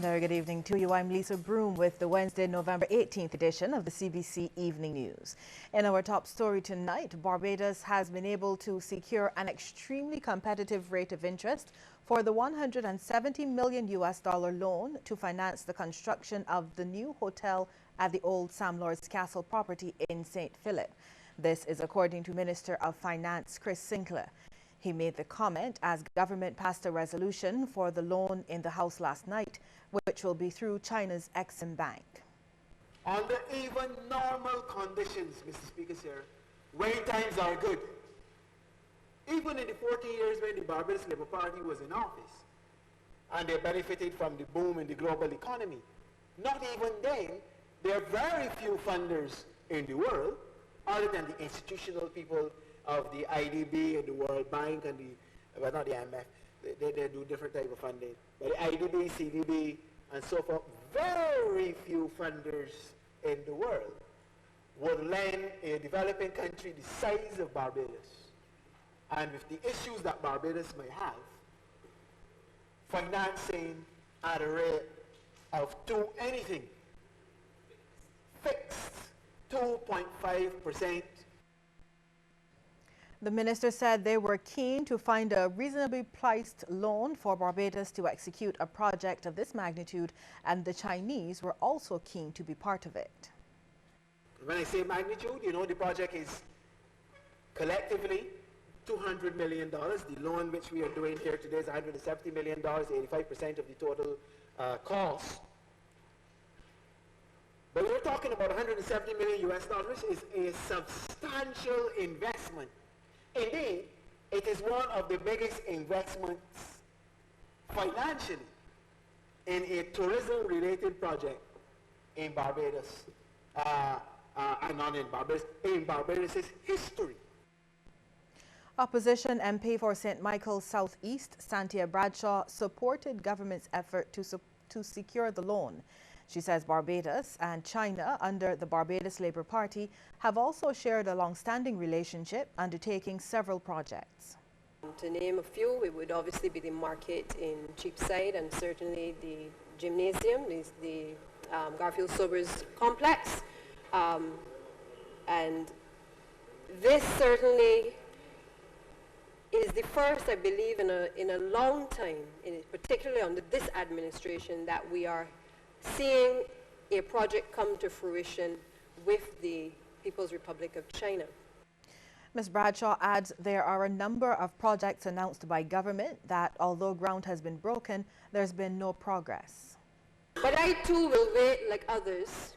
Very good evening to you. I'm Lisa Broom with the Wednesday, November 18th edition of the CBC Evening News. In our top story tonight, Barbados has been able to secure an extremely competitive rate of interest for the $170 million loan to finance the construction of the new hotel at the old Sam Lord's Castle property in St. Philip. This is according to Minister of Finance Chris Sinclair. He made the comment as government passed a resolution for the loan in the House last night, which will be through China's Exim Bank. Under even normal conditions, Mr. Speaker, sir, wait times are good. Even in the 40 years when the Barbados Labour Party was in office, and they benefited from the boom in the global economy, not even then, there are very few funders in the world, other than the institutional people of the IDB and the World Bank and the, well, not the IMF, they do different type of funding. But the IDB, CDB, and so forth, very few funders in the world would lend a developing country the size of Barbados, and with the issues that Barbados may have, financing at a rate of anything fixed 2.5%. The minister said they were keen to find a reasonably priced loan for Barbados to execute a project of this magnitude, and the Chinese were also keen to be part of it. When I say magnitude, you know, the project is collectively $200 million. The loan which we are doing here today is $170 million, 85% of the total cost. But we're talking about $170 million, which is a substantial investment. Indeed, it is one of the biggest investments financially in a tourism-related project in Barbados, and not in Barbados, in Barbados' history. Opposition MP for St. Michael's South East, Santia Bradshaw, supported government's effort to secure the loan. She says Barbados and China, under the Barbados Labour Party, have also shared a long-standing relationship, undertaking several projects. To name a few, it would obviously be the market in Cheapside and certainly the gymnasium, the Garfield Sobers complex. And this certainly is the first, I believe, in a long time, particularly under this administration, that we are seeing a project come to fruition with the People's Republic of China. Ms. Bradshaw adds there are a number of projects announced by government that, although ground has been broken, there's been no progress. But I too will wait, like others,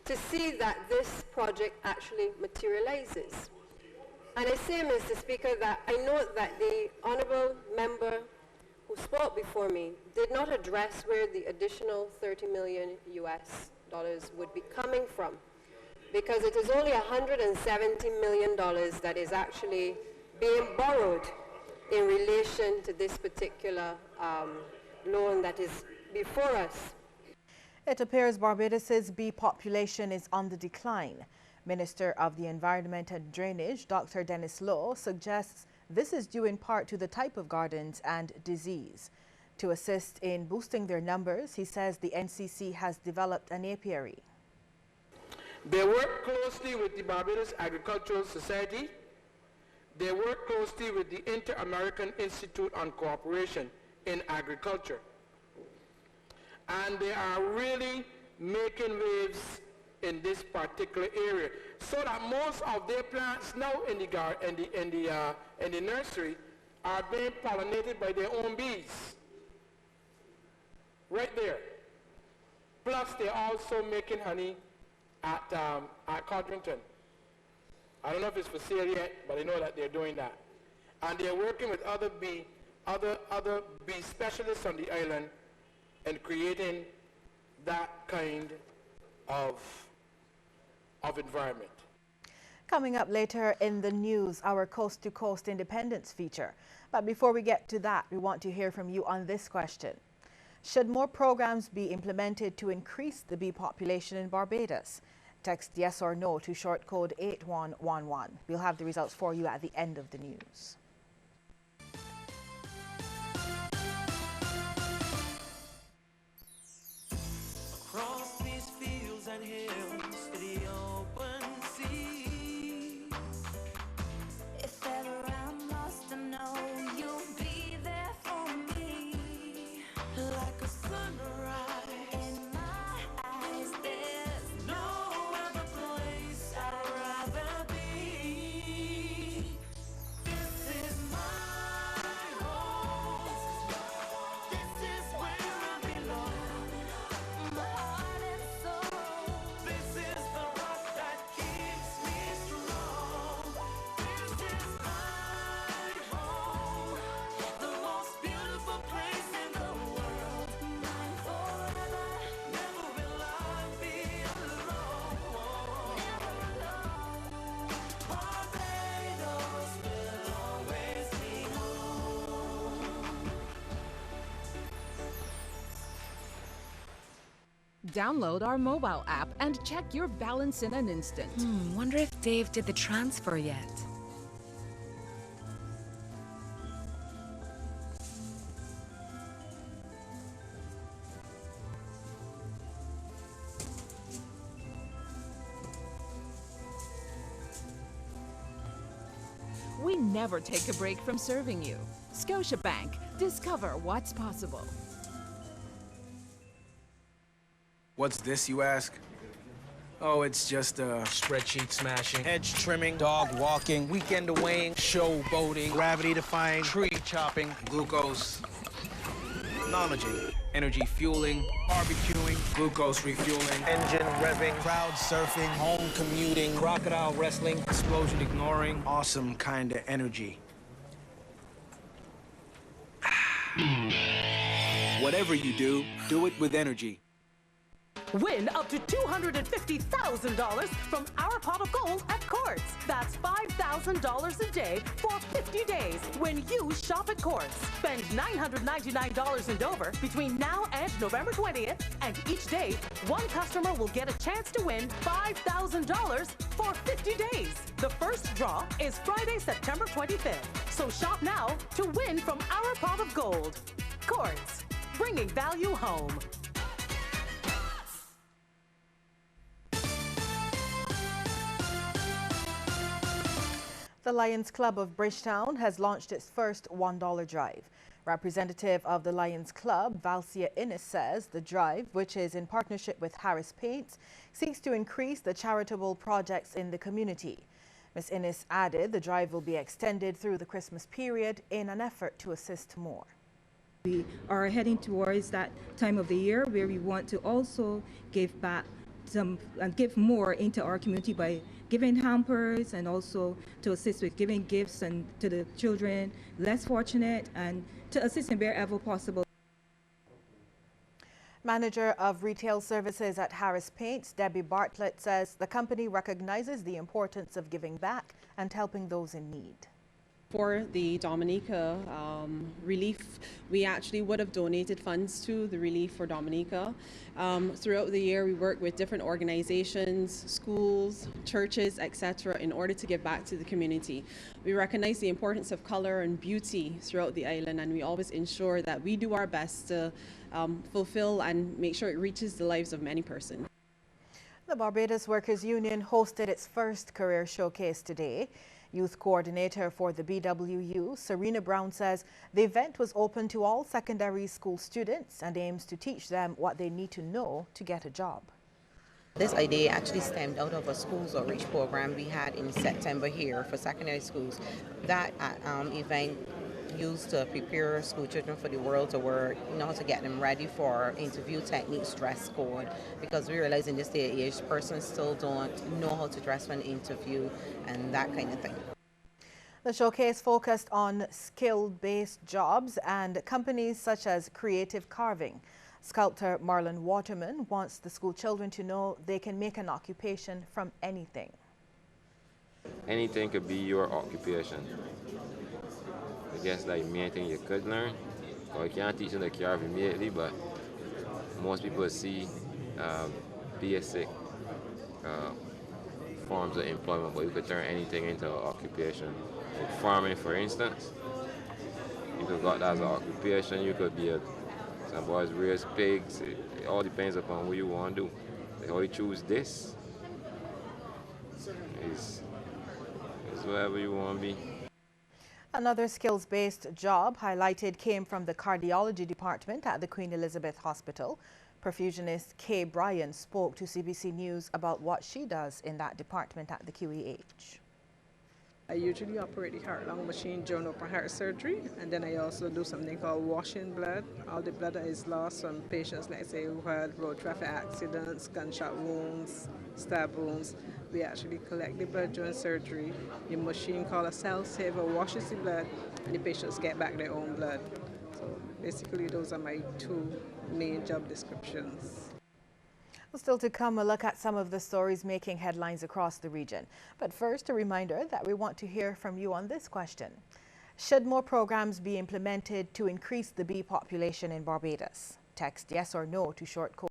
to see that this project actually materializes. And I say, Mr. Speaker, that I note that the honourable member who spoke before me did not address where the additional $30 million would be coming from, because it is only $170 million that is actually being borrowed in relation to this particular loan that is before us. It appears Barbados's bee population is on the decline. Minister of the Environment and Drainage, Dr. Dennis Lowe, suggests this is due in part to the type of gardens and disease. To assist in boosting their numbers, he says the NCC has developed an apiary. They work closely with the Barbados Agricultural Society. They work closely with the Inter-American Institute on Cooperation in Agriculture. And they are really making waves in this particular area, so that most of their plants now in the nursery are being pollinated by their own bees, right there. Plus, they're also making honey at Codrington. I don't know if it's for sale yet, but I know that they're doing that, and they're working with other bee specialists on the island and creating that kind of environment. Coming up later in the news, our Coast to Coast Independence feature. But before we get to that, we want to hear from you on this question. Should more programs be implemented to increase the bee population in Barbados? Text yes or no to short code 8111. We'll have the results for you at the end of the news. Download our mobile app and check your balance in an instant. Wonder if Dave did the transfer yet. We never take a break from serving you. Scotiabank. Discover what's possible. What's this, you ask? Oh, it's just spreadsheet smashing, hedge trimming, dog walking, weekend awaying, show boating, gravity defying, tree chopping, glucose, knowledging, energy fueling, barbecuing, glucose refueling, engine revving, crowd surfing, home commuting, crocodile wrestling, explosion ignoring, awesome kind of energy. Whatever you do it with energy. Win up to $250,000 from our pot of gold at Courts. That's $5,000 a day for 50 days when you shop at Courts. Spend $999 and over between now and November 20th, and each day, one customer will get a chance to win $5,000 for 50 days. The first draw is Friday, September 25th. So shop now to win from our pot of gold. Courts, bringing value home. The Lions Club of Bridgetown has launched its first $1 drive. Representative of the Lions Club, Valsia Innes, says the drive, which is in partnership with Harris Paints, seeks to increase the charitable projects in the community. Ms. Innes added the drive will be extended through the Christmas period in an effort to assist more. We are heading towards that time of the year where we want to also give back some and give more into our community by giving hampers and also to assist with giving gifts and to the children less fortunate and to assist in wherever possible. Manager of Retail Services at Harris Paints, Debbie Bartlett, says the company recognizes the importance of giving back and helping those in need. For the Dominica relief, we actually would have donated funds to the relief for Dominica. Throughout the year, we work with different organizations, schools, churches, etc., in order to give back to the community. We recognize the importance of color and beauty throughout the island, and we always ensure that we do our best to fulfill and make sure it reaches the lives of many persons. The Barbados Workers Union hosted its first career showcase today. Youth coordinator for the BWU, Serena Brown, says the event was open to all secondary school students and aims to teach them what they need to know to get a job. This idea actually stemmed out of a schools outreach program we had in September here for secondary schools. That event used to prepare school children for the world to work, to get them ready for interview techniques, dress code, because we realize in this day and age, persons still don't know how to dress for an interview and that kind of thing. The showcase focused on skill-based jobs and companies such as creative carving. Sculptor Marlon Waterman wants the school children to know they can make an occupation from anything. Anything could be your occupation. I guess like anything you could learn. Or you can't teach them to carve immediately, but most people see basic forms of employment, but you could turn anything into an occupation. Like farming, for instance, you could got that as an occupation. You could be some boys raise pigs. It all depends upon what you want to do. Like how you choose this is whatever you want to be. Another skills-based job highlighted came from the cardiology department at the Queen Elizabeth Hospital. Perfusionist Kay Bryan spoke to CBC News about what she does in that department at the QEH. I usually operate the heart-lung machine during open heart surgery, and then I also do something called washing blood. All the blood that is lost from patients, let's say, who had road traffic accidents, gunshot wounds, stab wounds. We actually collect the blood during surgery. The machine called a cell saver washes the blood, and the patients get back their own blood. So basically, those are my two main job descriptions. Still to come, a look at some of the stories making headlines across the region. But first, a reminder that we want to hear from you on this question. Should more programs be implemented to increase the bee population in Barbados? Text yes or no to short code